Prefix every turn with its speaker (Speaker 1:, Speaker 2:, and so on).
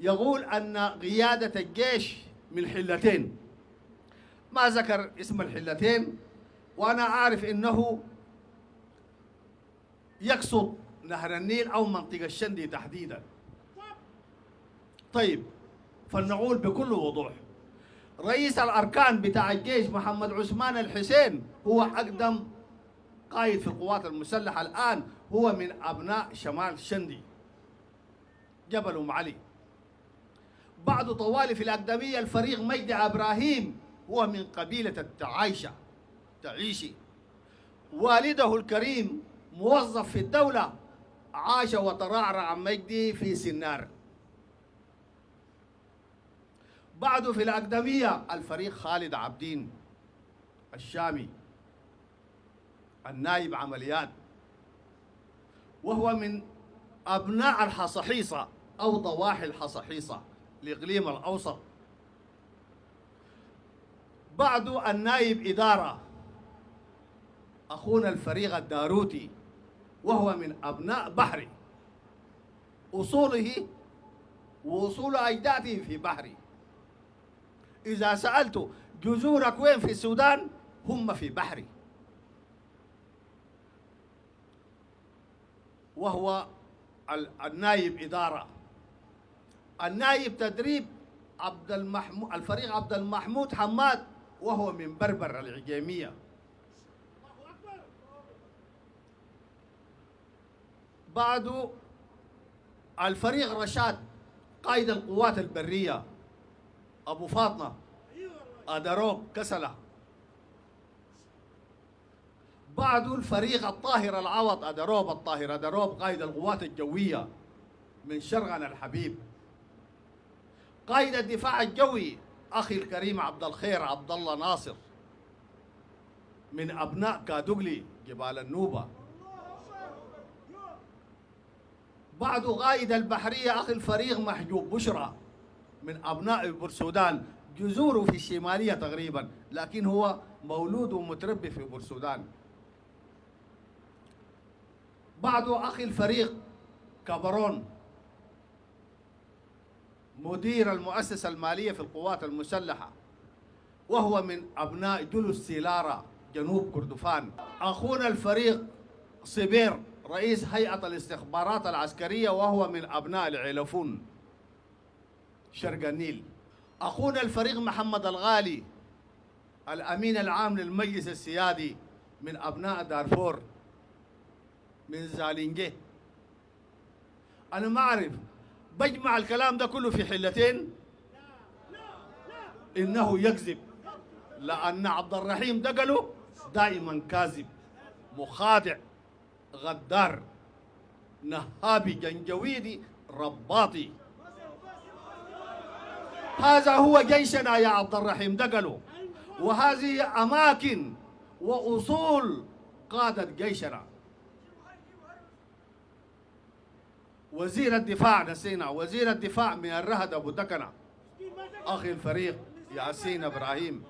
Speaker 1: يقول أن قيادة الجيش من حلتين، ما ذكر اسم الحلتين، وأنا عارف أنه يقصد نهر النيل أو منطقة الشندي تحديدا. طيب، فلنقول بكل وضوح رئيس الأركان بتاع الجيش محمد عثمان الحسين هو أقدم قائد في القوات المسلحة الآن، هو من أبناء شمال شندي جبل أم علي. بعد طوالي في الأقدمية الفريق مجدي إبراهيم هو من قبيلة التعايشة تعيشي. والده الكريم موظف في الدولة، عاش وترعرع مجدي في سنار. بعده في الأقدمية الفريق خالد عبدين الشامي النائب عمليات، وهو من أبناء الحصحيصة أو ضواحي الحصحيصة الإقليم الأوسط. بعده النائب إدارة أخونا الفريق الداروتي، وهو من أبناء بحري، أصوله وأصول أجداده في بحري. إذا سألته جذورك وين في السودان، هم في بحري. وهو النائب إدارة. النائب تدريب الفريق عبد المحمود حماد، وهو من بربر العجيمية. بعده الفريق رشاد قائد القوات البرية أبو فاطمة أدروب كسلة. بعده الفريق الطاهر العوض أدروب الطاهر أدروب قائد القوات الجوية من شرغن الحبيب. قائد الدفاع الجوي أخي الكريم عبد الخير عبد الله ناصر من أبناء كادوغلي جبال النوبة. بعده قائد البحرية أخي الفريق محجوب بشرى من أبناء بورسودان، جذوره في الشمالية تقريبا، لكن هو مولود ومتربي في بورسودان. بعده أخي الفريق كبرون مدير المؤسسة المالية في القوات المسلحة، وهو من أبناء جلوس سيلارة جنوب كردفان. أخونا الفريق صبير رئيس هيئة الاستخبارات العسكرية، وهو من أبناء العيلفون شرق النيل. أخونا الفريق محمد الغالي الأمين العام للمجلس السيادي من أبناء دارفور من زالينجي. أنا ما أعرف بجمع الكلام ده كله في حلتين، إنه يكذب، لأن عبد الرحيم دقله دائما كاذب مخادع غدار نهابي جنجويدي رباطي. هذا هو جيشنا يا عبد الرحيم دقله، وهذه أماكن وأصول قادة جيشنا. وزير الدفاع نسينا، وزير الدفاع من الرهد أبو دكنة أخي الفريق ياسين إبراهيم.